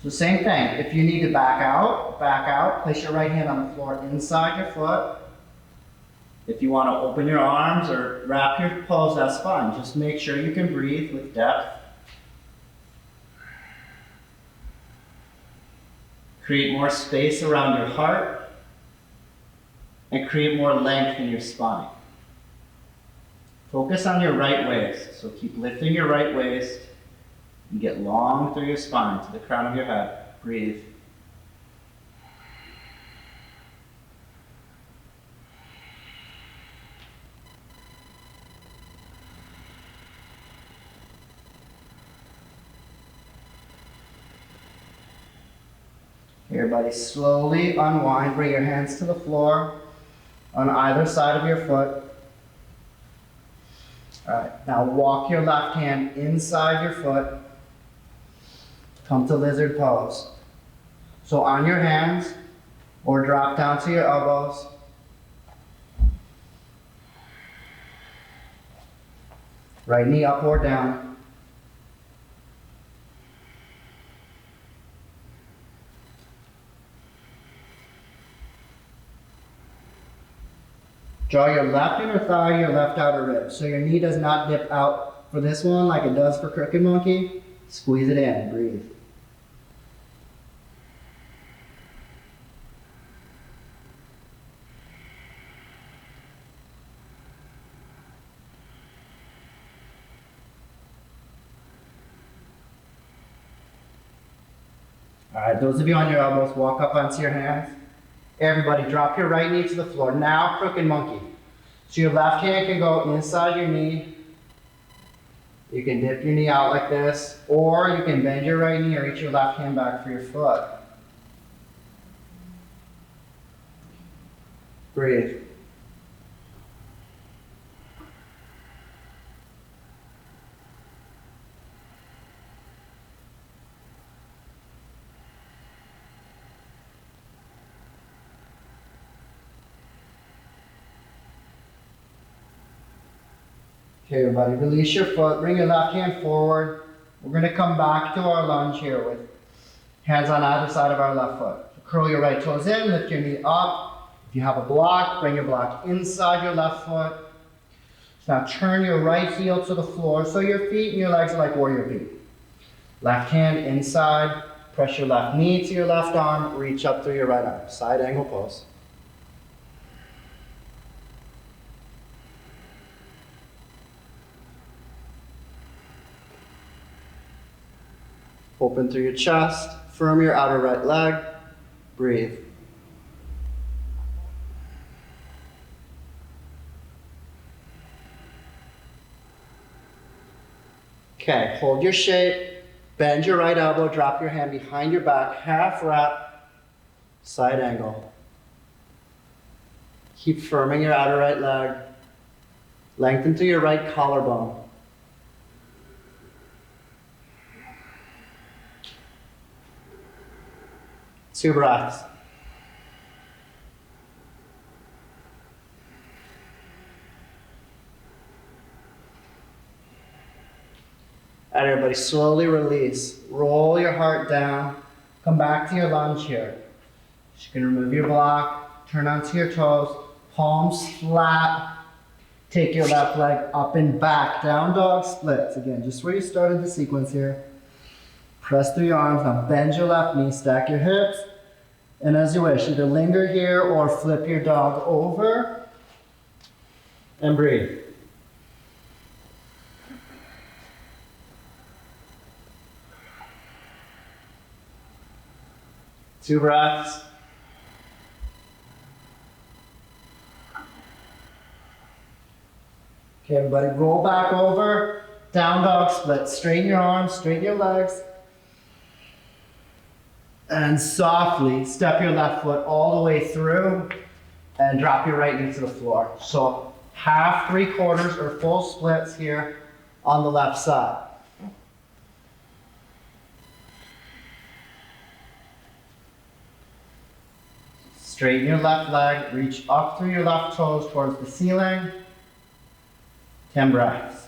So same thing. If you need to back out. Place your right hand on the floor inside your foot. If you want to open your arms or wrap your pose, that's fine. Just make sure you can breathe with depth. Create more space around your heart. And create more length in your spine. Focus on your right waist. So keep lifting your right waist and get long through your spine to the crown of your head. Breathe. Everybody slowly unwind. Bring your hands to the floor on either side of your foot. All right, now walk your left hand inside your foot. Come to lizard pose. So on your hands or drop down to your elbows. Right knee up or down. Draw your left inner thigh, your left outer rib. So your knee does not dip out for this one like it does for crooked monkey. Squeeze it in, breathe. All right, those of you on your elbows, walk up onto your hands. Everybody, drop your right knee to the floor. Now, crooked monkey. So your left hand can go inside your knee. You can dip your knee out like this, or you can bend your right knee or reach your left hand back for your foot. Breathe. Okay, everybody, release your foot, bring your left hand forward. We're going to come back to our lunge here with hands on either side of our left foot. So curl your right toes in, lift your knee up. If you have a block, bring your block inside your left foot. So now turn your right heel to the floor so your feet and your legs are like warrior feet. Left hand inside, press your left knee to your left arm, reach up through your right arm. Side angle pose. Open through your chest, firm your outer right leg, breathe. Okay, hold your shape, bend your right elbow, drop your hand behind your back, half wrap, side angle. Keep firming your outer right leg, lengthen through your right collarbone. 2 breaths. All right, everybody, slowly release. Roll your heart down. Come back to your lunge here. You can remove your block, turn onto your toes, palms flat. Take your left leg up and back, down dog splits. Again, just where you started the sequence here. Press through your arms, now bend your left knee, stack your hips. And as you wish, either linger here or flip your dog over and breathe. Two breaths. Okay, everybody, roll back over, down dog split. Straighten your arms, straighten your legs. And softly step your left foot all the way through and drop your right knee to the floor. So half, 3/4, or full splits here on the left side. Straighten your left leg, reach up through your left toes towards the ceiling. 10 breaths.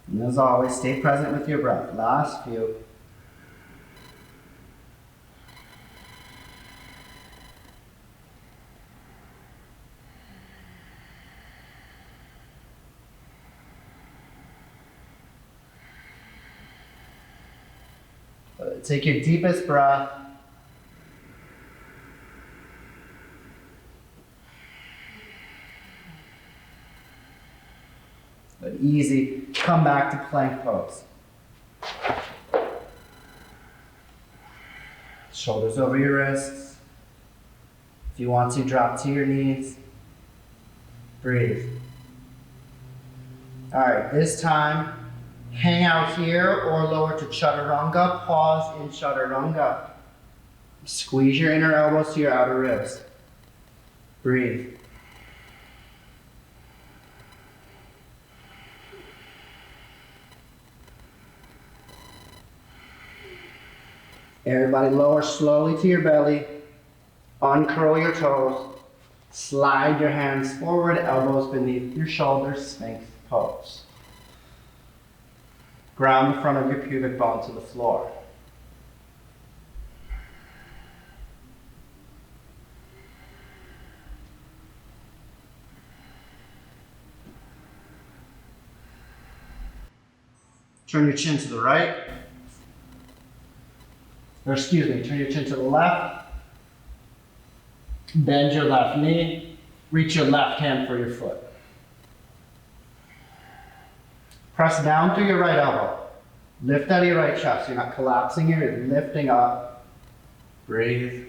And as always, stay present with your breath. Last few. Take your deepest breath. But easy. Come back to plank pose. Shoulders over your wrists. If you want to, drop to your knees. Breathe. All right, this time, hang out here or lower to chaturanga. Pause in chaturanga. Squeeze your inner elbows to your outer ribs. Breathe. Everybody lower slowly to your belly. Uncurl your toes. Slide your hands forward, elbows beneath your shoulders, Sphinx pose. Ground the front of your pubic bone to the floor. Turn your chin to the right. Or excuse me, turn your chin to the left. Bend your left knee. Reach your left hand for your foot. Press down through your right elbow. Lift out of your right chest. You're not collapsing here, you're lifting up. Breathe.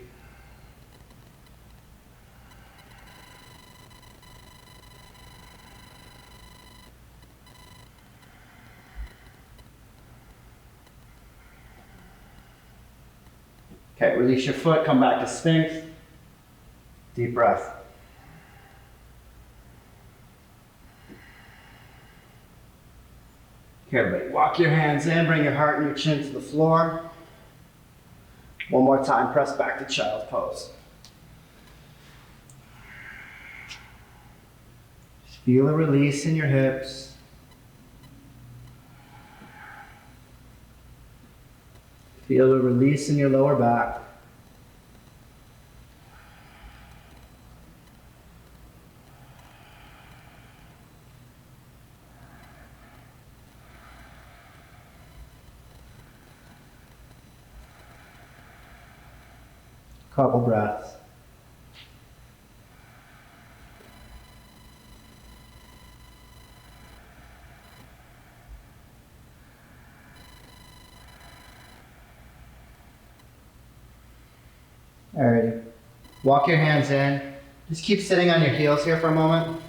Okay, release your foot, come back to Sphinx. Deep breath. Okay, everybody, walk your hands in, bring your heart and your chin to the floor. One more time, press back to child pose. Just feel a release in your hips. Feel the release in your lower back. Couple breaths. Alrighty. Walk your hands in. Just keep sitting on your heels here for a moment.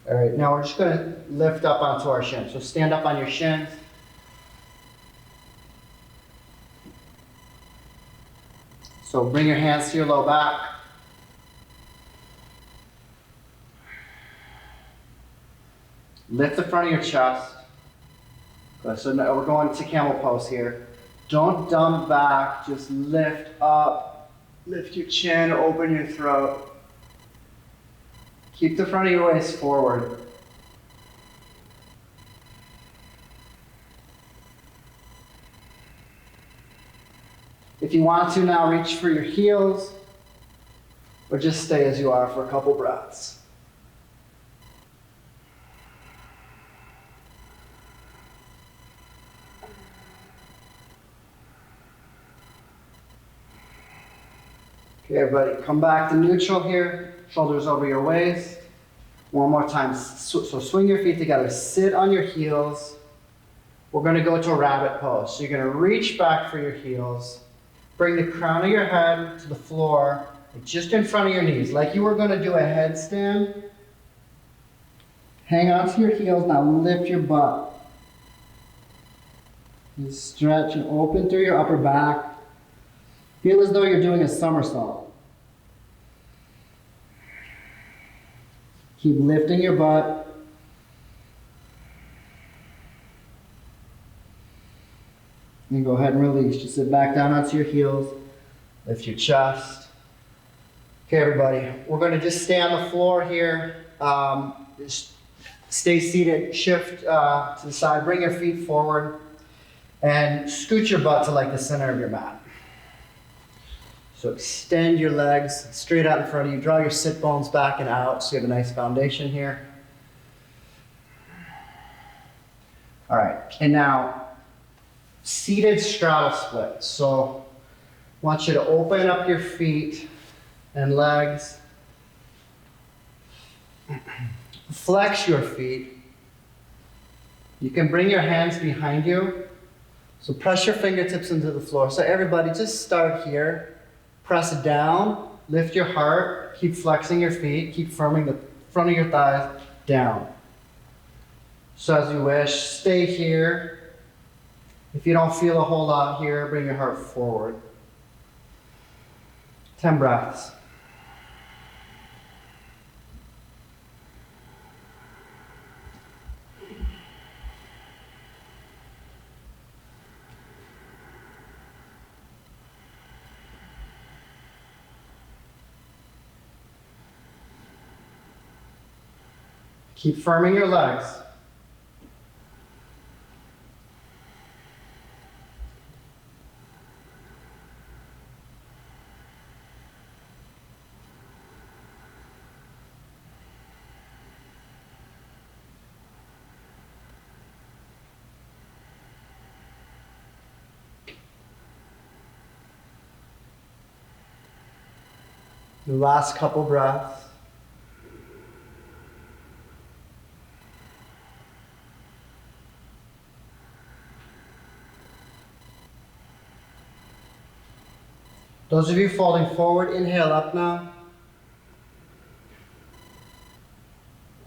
Alright, now we're just going to lift up onto our shins. So stand up on your shins. So bring your hands to your low back. Lift the front of your chest. Good. So now we're going to Camel Pose here. Don't dump back, just lift up. Lift your chin, open your throat. Keep the front of your waist forward. If you want to now, reach for your heels, or just stay as you are for a couple breaths. Okay, everybody, come back to neutral here. Shoulders over your waist. One more time. So swing your feet together. Sit on your heels. We're going to go to a rabbit pose. So you're going to reach back for your heels. Bring the crown of your head to the floor, just in front of your knees, like you were going to do a headstand. Hang on to your heels. Now lift your butt. You stretch and open through your upper back. Feel as though you're doing a somersault. Keep lifting your butt. And go ahead and release. Just sit back down onto your heels. Lift your chest. Okay, everybody. We're going to just stay on the floor here. Just stay seated. Shift to the side. Bring your feet forward. And scoot your butt to like the center of your mat. So extend your legs straight out in front of you. Draw your sit bones back and out so you have a nice foundation here. All right. And now, seated straddle split. So I want you to open up your feet and legs. Flex your feet. You can bring your hands behind you. So press your fingertips into the floor. So everybody just start here. Press it down. Lift your heart. Keep flexing your feet. Keep firming the front of your thighs down. So as you wish, stay here. If you don't feel a whole lot here, bring your heart forward. 10 breaths. Keep firming your legs. The last couple breaths. Those of you folding forward, inhale up now.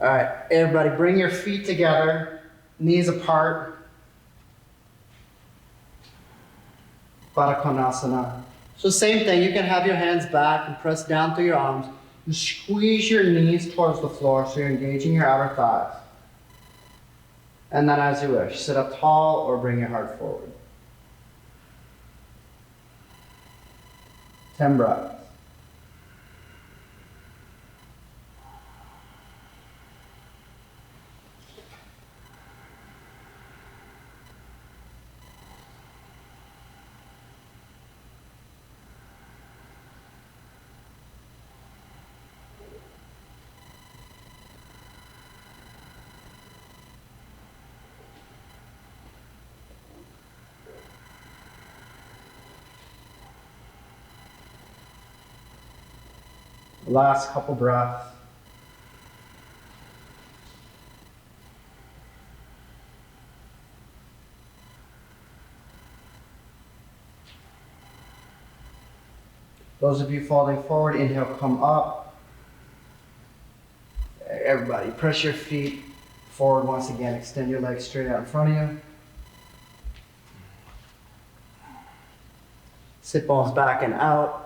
All right, everybody, bring your feet together, knees apart. Baddha Konasana. So same thing, you can have your hands back and press down through your arms. And squeeze your knees towards the floor so you're engaging your outer thighs. And then as you wish, sit up tall or bring your heart forward. 10 breaths. Last couple breaths. Those of you falling forward, inhale, come up. Everybody, press your feet forward once again. Extend your legs straight out in front of you. Sit bones back and out.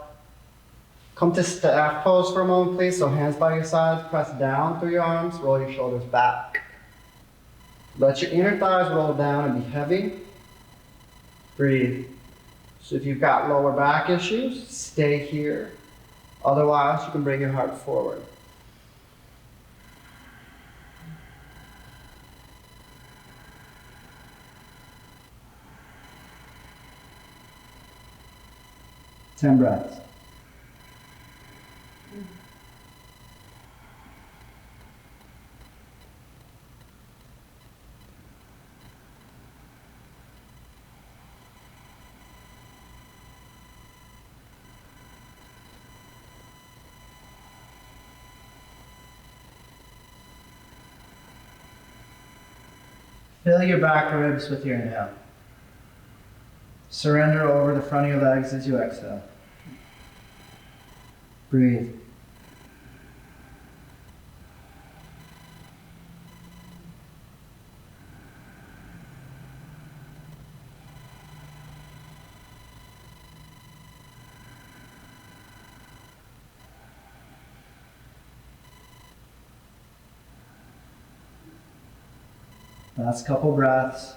Come to staff pose for a moment, please. So hands by your sides, press down through your arms, roll your shoulders back. Let your inner thighs roll down and be heavy. Breathe. So if you've got lower back issues, stay here. Otherwise, you can bring your heart forward. Ten breaths. Fill your back ribs with your inhale. Surrender over the front of your legs as you exhale. Breathe. Last couple breaths.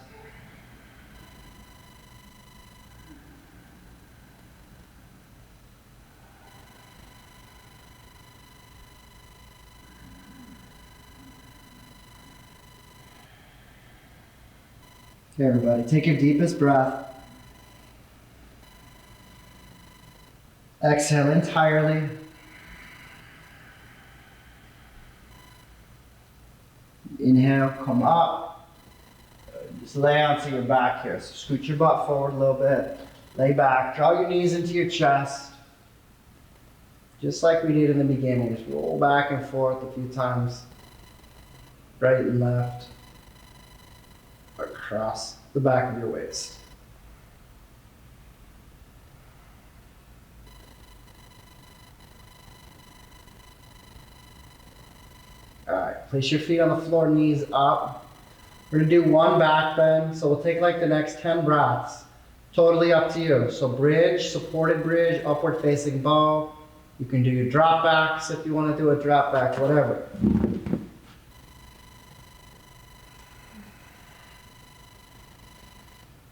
Okay, everybody, take your deepest breath. Exhale entirely. Inhale, come up. Just lay onto your back here. So scoot your butt forward a little bit. Lay back. Draw your knees into your chest. Just like we did in the beginning. Just roll back and forth a few times. Right and left. Across the back of your waist. Alright, place your feet on the floor, knees up. We're going to do one back bend, so we'll take like the next 10 breaths. Totally up to you. So bridge, supported bridge, upward facing bow. You can do your drop backs if you want to do a drop back, whatever.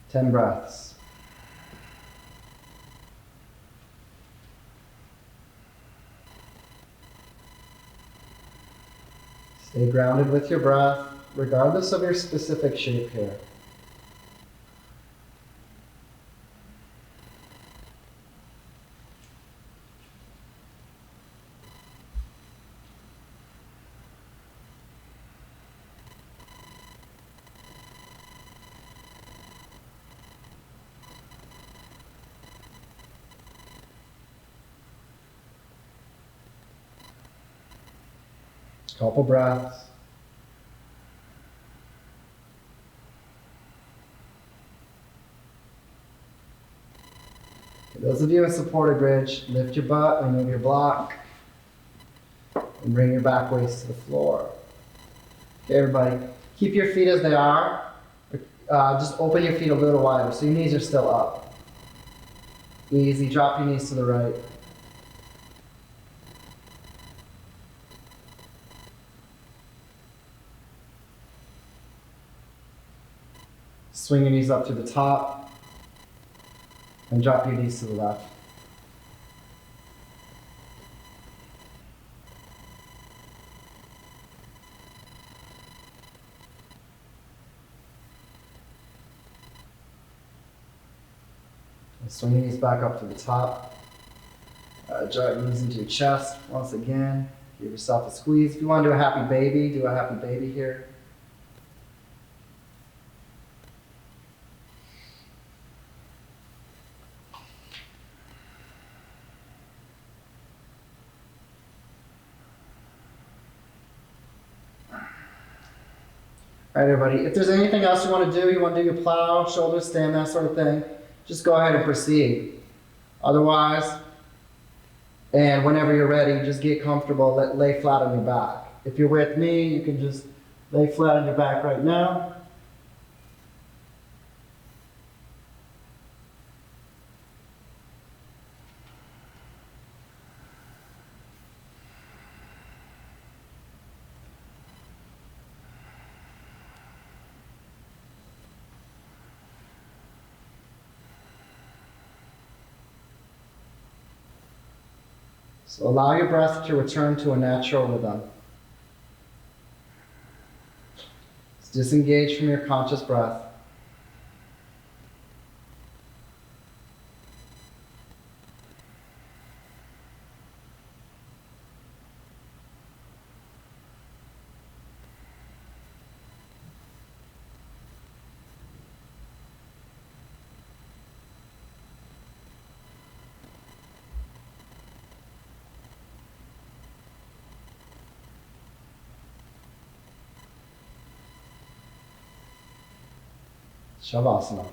Ten breaths. Stay grounded with your breath, regardless of your specific shape here. Couple breaths. For those of you in supported bridge, lift your butt, remove your block, and bring your back waist to the floor. Okay, everybody, keep your feet as they are. Just open your feet a little wider so your knees are still up. Easy, drop your knees to the right. Swing your knees up to the top and drop your knees to the left. And swing your knees back up to the top. Drop your knees into your chest once again. Give yourself a squeeze. If you want to do a happy baby, do a happy baby here. All right, everybody. If there's anything else you want to do your plow, shoulder stand, that sort of thing, just go ahead and proceed. Otherwise, and whenever you're ready, just get comfortable, lay flat on your back. If you're with me, you can just lay flat on your back right now. So allow your breath to return to a natural rhythm. Disengage from your conscious breath. Shavasana.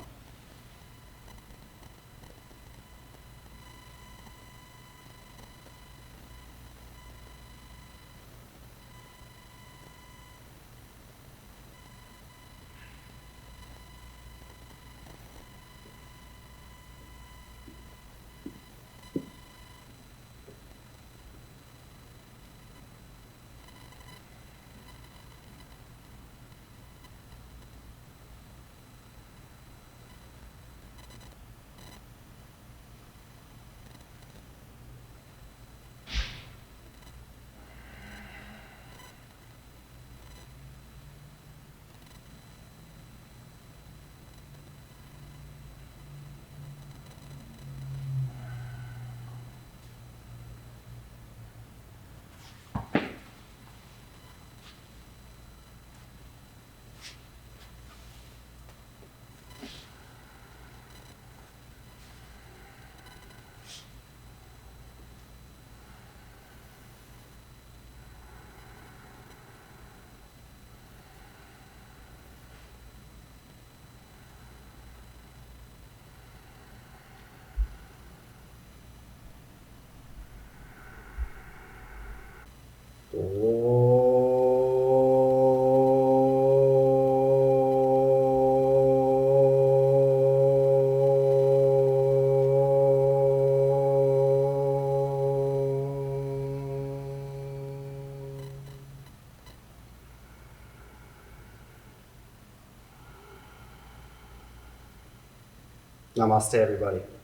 Namaste, everybody.